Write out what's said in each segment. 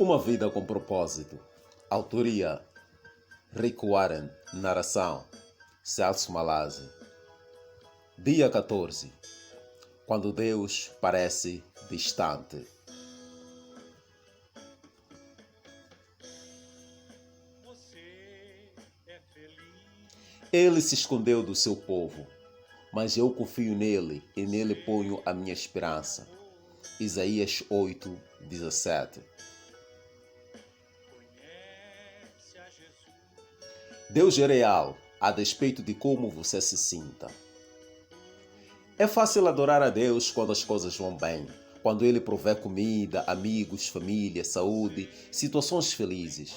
Uma vida com propósito. Autoria: Rick Warren. Narração: Celso Malazzi. Dia 14. Quando Deus parece distante. Ele se escondeu do seu povo, mas eu confio nele e nele ponho a minha esperança. Isaías 8:17. Deus é real, a despeito de como você se sinta. É fácil adorar a Deus quando as coisas vão bem, quando Ele provê comida, amigos, família, saúde, situações felizes.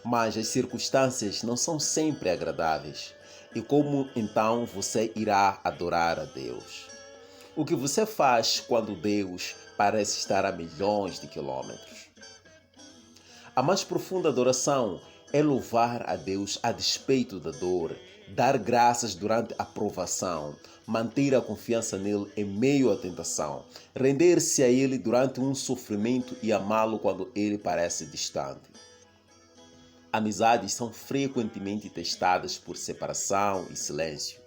Mas as circunstâncias não são sempre agradáveis. E como então você irá adorar a Deus? O que você faz quando Deus parece estar a milhões de quilômetros? A mais profunda adoração é louvar a Deus a despeito da dor, dar graças durante a provação, manter a confiança nele em meio à tentação, render-se a ele durante um sofrimento e amá-lo quando ele parece distante. Amizades são frequentemente testadas por separação e silêncio.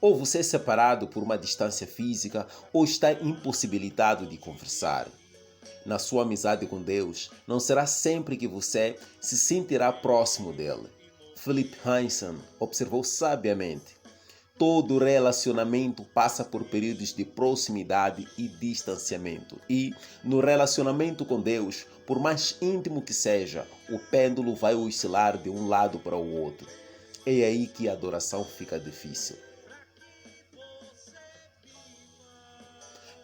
Ou você é separado por uma distância física ou está impossibilitado de conversar. Na sua amizade com Deus, não será sempre que você se sentirá próximo dele. Philip Heinsohn observou sabiamente: todo relacionamento passa por períodos de proximidade e distanciamento. E, no relacionamento com Deus, por mais íntimo que seja, o pêndulo vai oscilar de um lado para o outro. É aí que a adoração fica difícil.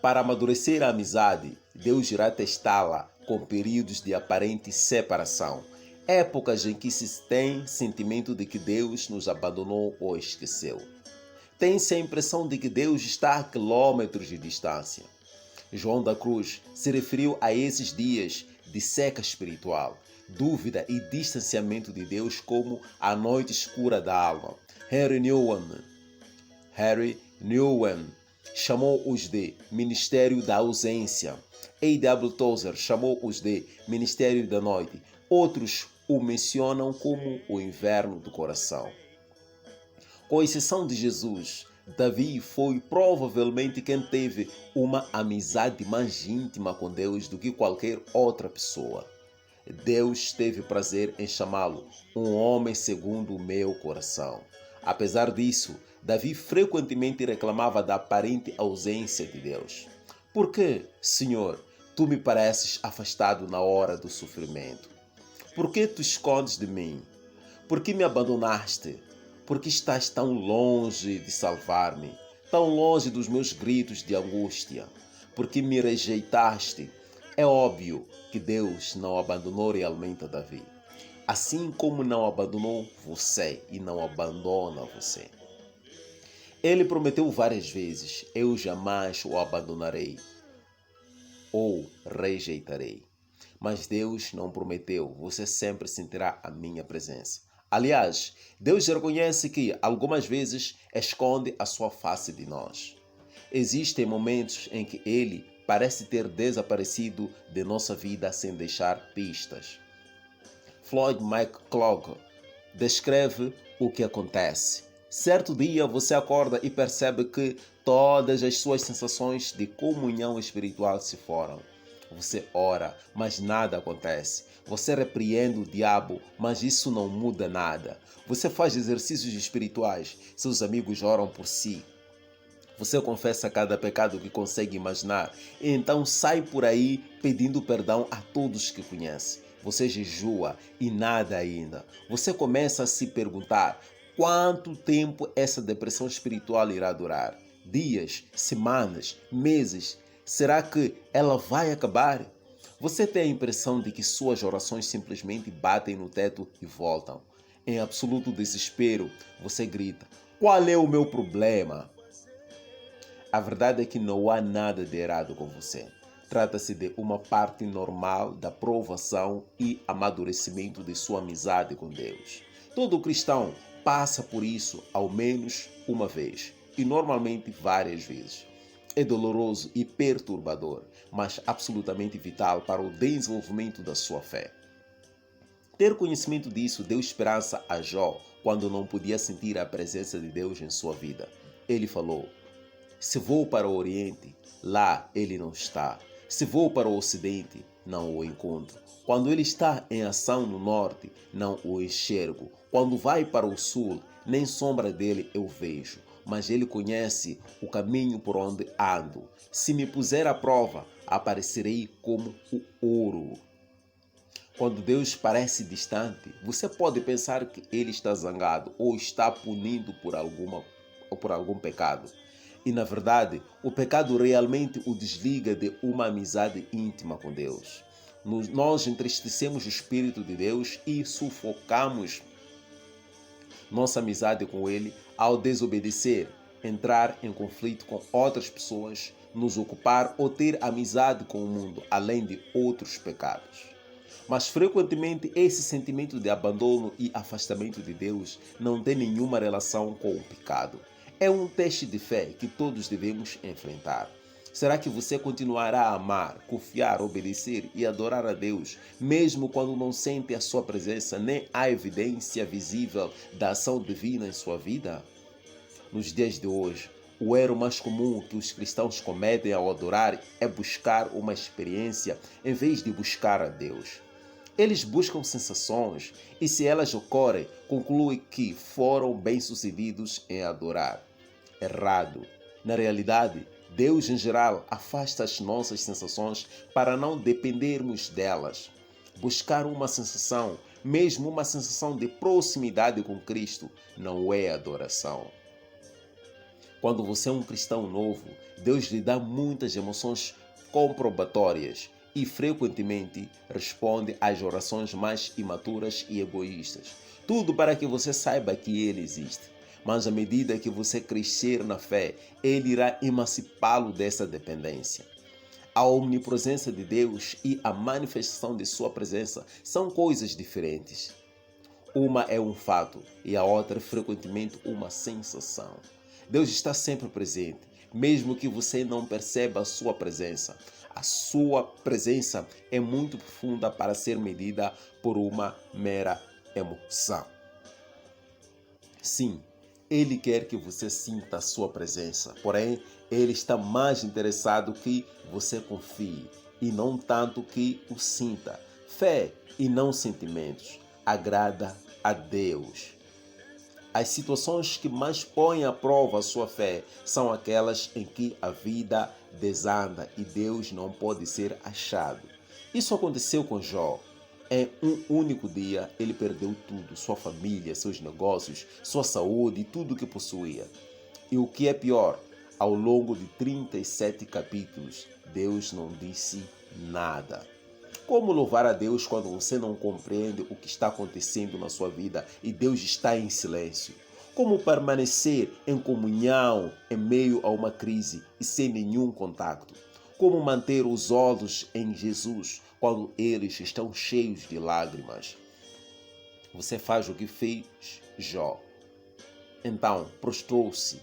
Para amadurecer a amizade, Deus irá testá-la com períodos de aparente separação, épocas em que se tem sentimento de que Deus nos abandonou ou esqueceu. Tem-se a impressão de que Deus está a quilômetros de distância. João da Cruz se referiu a esses dias de seca espiritual, dúvida e distanciamento de Deus como a noite escura da alma. Henry Nouwen chamou-os de Ministério da Ausência. A.W. Tozer chamou-os de Ministério da Noite. Outros o mencionam como o inverno do coração. Com exceção de Jesus, Davi foi provavelmente quem teve uma amizade mais íntima com Deus do que qualquer outra pessoa. Deus teve prazer em chamá-lo um homem segundo o meu coração. Apesar disso, Davi frequentemente reclamava da aparente ausência de Deus. Por que, Senhor, tu me pareces afastado na hora do sofrimento? Por que tu escondes de mim? Por que me abandonaste? Por que estás tão longe de salvar-me, tão longe dos meus gritos de angústia? Por que me rejeitaste? É óbvio que Deus não abandonou realmente a Davi, assim como não abandonou você e não abandona você. Ele prometeu várias vezes: eu jamais o abandonarei ou rejeitarei. Mas Deus não prometeu: você sempre sentirá a minha presença. Aliás, Deus reconhece que algumas vezes esconde a sua face de nós. Existem momentos em que Ele parece ter desaparecido de nossa vida sem deixar pistas. Floyd McClung descreve o que acontece. Certo dia você acorda e percebe que todas as suas sensações de comunhão espiritual se foram. Você ora, mas nada acontece. Você repreende o diabo, mas isso não muda nada. Você faz exercícios espirituais, seus amigos oram por si. Você confessa cada pecado que consegue imaginar e então sai por aí pedindo perdão a todos que conhece. Você jejua e nada ainda. Você começa a se perguntar: quanto tempo essa depressão espiritual irá durar? Dias, semanas, meses? Será que ela vai acabar? Você tem a impressão de que suas orações simplesmente batem no teto e voltam. Em absoluto desespero, você grita: qual é o meu problema? A verdade é que não há nada de errado com você. Trata-se de uma parte normal da provação e amadurecimento de sua amizade com Deus. Todo cristão passa por isso ao menos uma vez, e normalmente várias vezes. é doloroso e perturbador, mas absolutamente vital para o desenvolvimento da sua fé. Ter conhecimento disso deu esperança a Jó quando não podia sentir a presença de Deus em sua vida. Ele falou: se vou para o Oriente, lá ele não está. Se vou para o Ocidente, não o encontro. Quando ele está em ação no Norte, não o enxergo. Quando vai para o Sul, nem sombra dele eu vejo. Mas ele conhece o caminho por onde ando. Se me puser à prova, aparecerei como o ouro. Quando Deus parece distante, você pode pensar que Ele está zangado ou está punindo por algum pecado. E na verdade, o pecado realmente o desliga de uma amizade íntima com Deus. Nós entristecemos o Espírito de Deus e sufocamos nossa amizade com Ele ao desobedecer, entrar em conflito com outras pessoas, nos ocupar ou ter amizade com o mundo, além de outros pecados. Mas frequentemente esse sentimento de abandono e afastamento de Deus não tem nenhuma relação com o pecado. É um teste de fé que todos devemos enfrentar. Será que você continuará a amar, confiar, obedecer e adorar a Deus, mesmo quando não sente a sua presença nem a evidência visível da ação divina em sua vida? Nos dias de hoje, o erro mais comum que os cristãos cometem ao adorar é buscar uma experiência em vez de buscar a Deus. Eles buscam sensações e, se elas ocorrem, concluem que foram bem-sucedidos em adorar. Errado. Na realidade, Deus em geral afasta as nossas sensações para não dependermos delas. Buscar uma sensação, mesmo uma sensação de proximidade com Cristo, não é adoração. Quando você é um cristão novo, Deus lhe dá muitas emoções comprobatórias e frequentemente responde às orações mais imaturas e egoístas. Tudo para que você saiba que Ele existe. Mas à medida que você crescer na fé, Ele irá emancipá-lo dessa dependência. A omnipresença de Deus e a manifestação de sua presença são coisas diferentes. Uma é um fato e a outra é frequentemente uma sensação. Deus está sempre presente, mesmo que você não perceba a sua presença. A sua presença é muito profunda para ser medida por uma mera emoção. Sim, Ele quer que você sinta a sua presença, porém, Ele está mais interessado que você confie e não tanto que o sinta. Fé e não sentimentos agrada a Deus. As situações que mais põem à prova a sua fé são aquelas em que a vida desanda e Deus não pode ser achado. Isso aconteceu com Jó. Em um único dia, ele perdeu tudo: sua família, seus negócios, sua saúde e tudo o que possuía. E o que é pior, ao longo de 37 capítulos, Deus não disse nada. Como louvar a Deus quando você não compreende o que está acontecendo na sua vida e Deus está em silêncio? Como permanecer em comunhão em meio a uma crise e sem nenhum contato? Como manter os olhos em Jesus quando eles estão cheios de lágrimas? Você faz o que fez Jó. Então prostrou-se,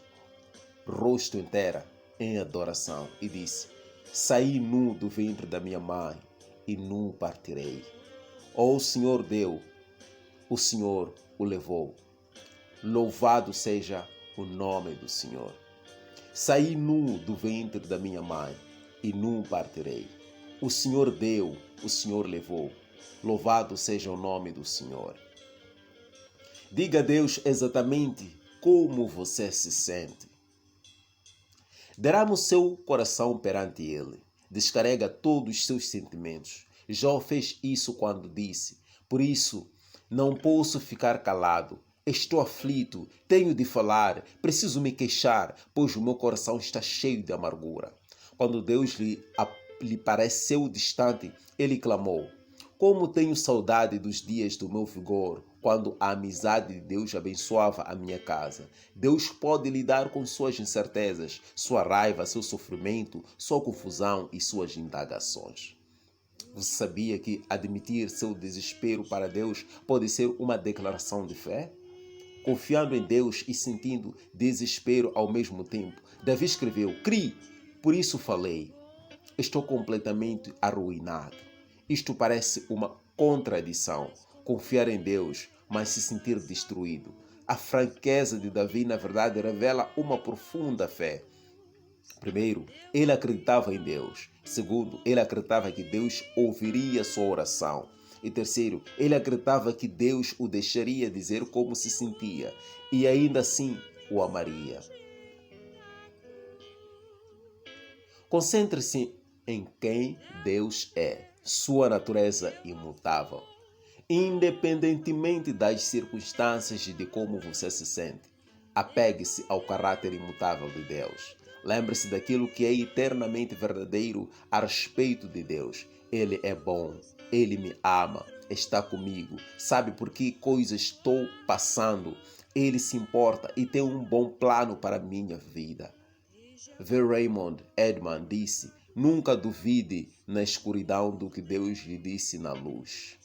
rosto em terra, em adoração, e disse: saí nu do ventre da minha mãe e nu partirei. O Senhor deu, o Senhor o levou. Louvado seja o nome do Senhor. Saí nu do ventre da minha mãe e nu partirei. O Senhor deu, o Senhor levou. Louvado seja o nome do Senhor. Diga a Deus exatamente como você se sente. Derrama o seu coração perante Ele. Descarrega todos os seus sentimentos. Jó fez isso quando disse: por isso, não posso ficar calado. Estou aflito, tenho de falar, preciso me queixar, pois o meu coração está cheio de amargura. Quando Deus lhe pareceu distante, ele clamou: como tenho saudade dos dias do meu vigor, quando a amizade de Deus abençoava a minha casa. Deus pode lidar com suas incertezas, sua raiva, seu sofrimento, sua confusão e suas indagações. Você sabia que admitir seu desespero para Deus pode ser uma declaração de fé? Confiando em Deus e sentindo desespero ao mesmo tempo, Davi escreveu: crie, Por isso falei, estou completamente arruinado. Isto parece uma contradição. Confiar em Deus, mas se sentir destruído. A franqueza de Davi, na verdade, revela uma profunda fé. Primeiro, ele acreditava em Deus. Segundo, ele acreditava que Deus ouviria sua oração. E terceiro, ele acreditava que Deus o deixaria dizer como se sentia e ainda assim o amaria. Concentre-se em quem Deus é, sua natureza imutável. Independentemente das circunstâncias e de como você se sente, apegue-se ao caráter imutável de Deus. Lembre-se daquilo que é eternamente verdadeiro a respeito de Deus. Ele é bom, Ele me ama, está comigo, sabe por que coisas estou passando. Ele se importa e tem um bom plano para a minha vida. V. Raymond Edman disse, nunca duvide na escuridão do que Deus lhe disse na luz.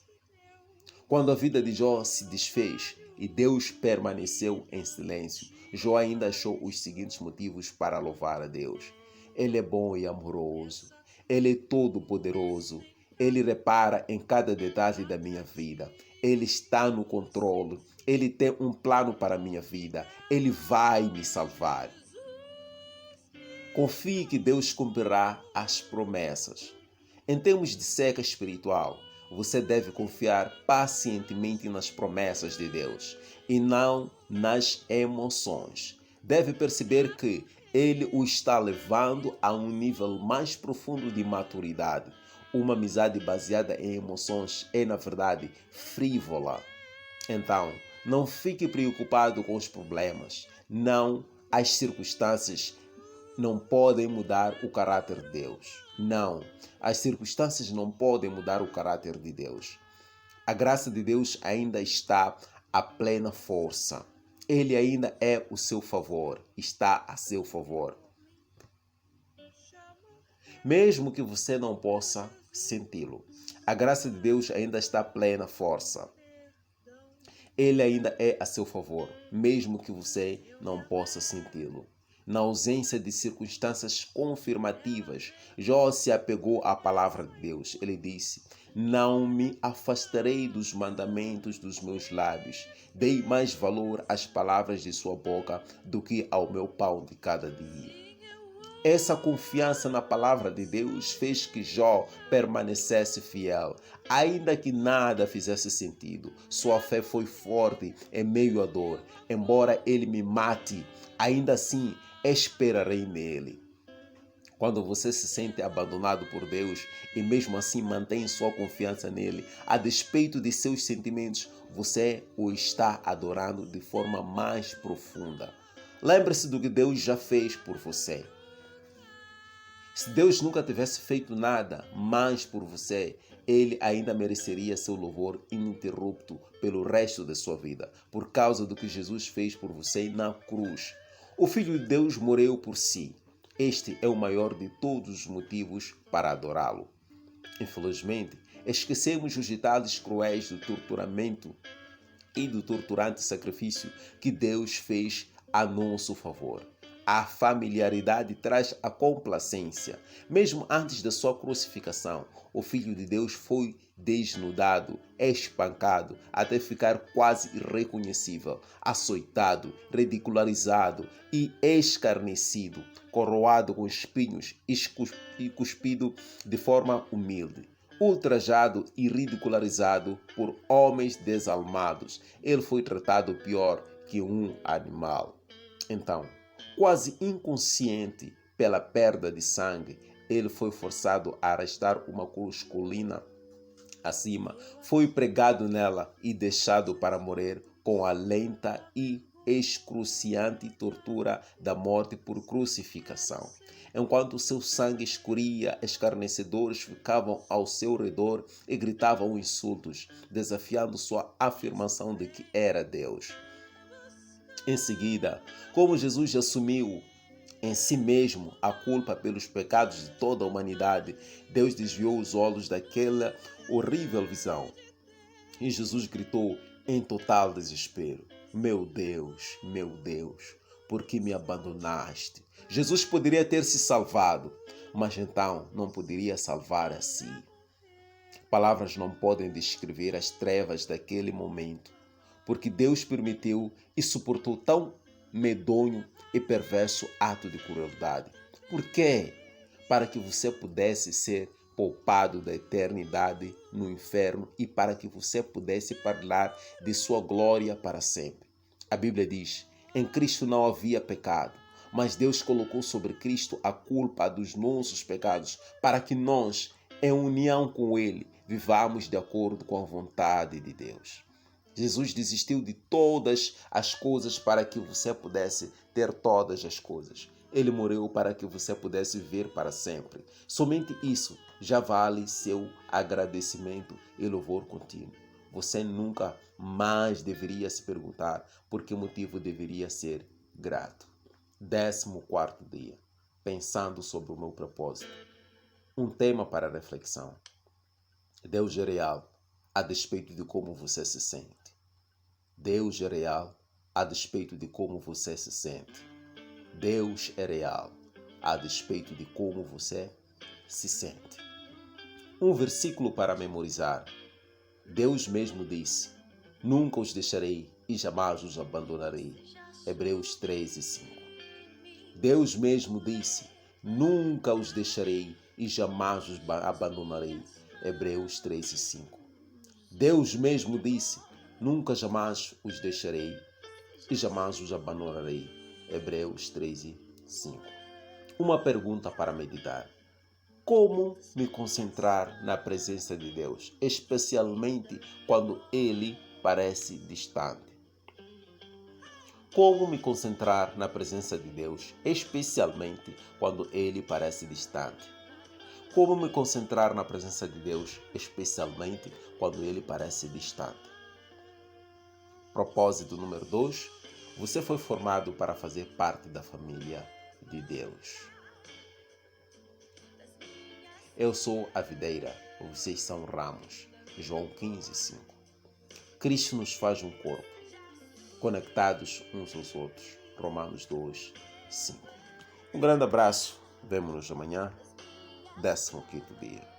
Quando a vida de Jó se desfez e Deus permaneceu em silêncio, Jó ainda achou os seguintes motivos para louvar a Deus. Ele é bom e amoroso. Ele é todo-poderoso. Ele repara em cada detalhe da minha vida. Ele está no controle. Ele tem um plano para a minha vida. Ele vai me salvar. Confie que Deus cumprirá as promessas. Em termos de seca espiritual, você deve confiar pacientemente nas promessas de Deus e não nas emoções. Deve perceber que Ele o está levando a um nível mais profundo de maturidade. Uma amizade baseada em emoções é, na verdade, frívola. Então, não fique preocupado com os problemas. Não, as circunstâncias não podem mudar o caráter de Deus. Não, as circunstâncias não podem mudar o caráter de Deus. A graça de Deus ainda está a plena força. Ele ainda é o seu favor, está a seu favor. Mesmo que você não possa senti-lo, a graça de Deus ainda está a plena força. Ele ainda é a seu favor, mesmo que você não possa senti-lo. Na ausência de circunstâncias confirmativas, Jó se apegou à palavra de Deus. Ele disse, não me afastarei dos mandamentos dos meus lábios. Dei mais valor às palavras de sua boca do que ao meu pão de cada dia. Essa confiança na palavra de Deus fez que Jó permanecesse fiel, ainda que nada fizesse sentido. Sua fé foi forte em meio à dor. Embora ele me mate, ainda assim esperarei nele. Quando você se sente abandonado por Deus e mesmo assim mantém sua confiança nele, a despeito de seus sentimentos, você o está adorando de forma mais profunda. Lembre-se do que Deus já fez por você. Se Deus nunca tivesse feito nada mais por você, Ele ainda mereceria seu louvor ininterrupto pelo resto da sua vida, por causa do que Jesus fez por você na cruz. O Filho de Deus morreu por si. Este é o maior de todos os motivos para adorá-lo. Infelizmente, esquecemos os ditados cruéis do torturamento e do torturante sacrifício que Deus fez a nosso favor. A familiaridade traz a complacência. Mesmo antes da sua crucificação, o Filho de Deus foi desnudado, espancado, até ficar quase irreconhecível, açoitado, ridicularizado e escarnecido, coroado com espinhos e cuspido de forma humilde. Ultrajado e ridicularizado por homens desalmados, ele foi tratado pior que um animal. Então, quase inconsciente pela perda de sangue, ele foi forçado a arrastar uma cruz colina acima, foi pregado nela e deixado para morrer com a lenta e excruciante tortura da morte por crucificação. Enquanto seu sangue escorria, escarnecedores ficavam ao seu redor e gritavam insultos, desafiando sua afirmação de que era Deus. Em seguida, como Jesus assumiu em si mesmo a culpa pelos pecados de toda a humanidade, Deus desviou os olhos daquela horrível visão. E Jesus gritou em total desespero: meu Deus, por que me abandonaste? Jesus poderia ter se salvado, mas então não poderia salvar a si. Palavras não podem descrever as trevas daquele momento, porque Deus permitiu e suportou tão medonho e perverso ato de crueldade. Por quê? Para que você pudesse ser poupado da eternidade no inferno e para que você pudesse falar de sua glória para sempre. A Bíblia diz: em Cristo não havia pecado, mas Deus colocou sobre Cristo a culpa dos nossos pecados para que nós, em união com Ele, vivamos de acordo com a vontade de Deus. Jesus desistiu de todas as coisas para que você pudesse ter todas as coisas. Ele morreu para que você pudesse viver para sempre. Somente isso já vale seu agradecimento e louvor contínuo. Você nunca mais deveria se perguntar por que motivo deveria ser grato. 14º dia, pensando sobre o meu propósito. Um tema para reflexão. Deus é real, a despeito de como você se sente. Deus é real, a despeito de como você se sente. Deus é real, a despeito de como você se sente. Um versículo para memorizar. Deus mesmo disse: nunca os deixarei e jamais os abandonarei. Hebreus 3:5. Deus mesmo disse: nunca os deixarei e jamais os abandonarei. Hebreus 3:5. Deus mesmo disse: nunca jamais os deixarei e jamais os abandonarei. Hebreus 3:5. Uma pergunta para meditar. Como me concentrar na presença de Deus, especialmente quando Ele parece distante? Como me concentrar na presença de Deus, especialmente quando Ele parece distante? Como me concentrar na presença de Deus, especialmente quando Ele parece distante? Propósito número 2. Você foi formado para fazer parte da família de Deus. Eu sou a videira, vocês são ramos. João 15:5. Cristo nos faz um corpo, conectados uns aos outros. Romanos 2:5. Um grande abraço, vemo-nos amanhã, 15º dia.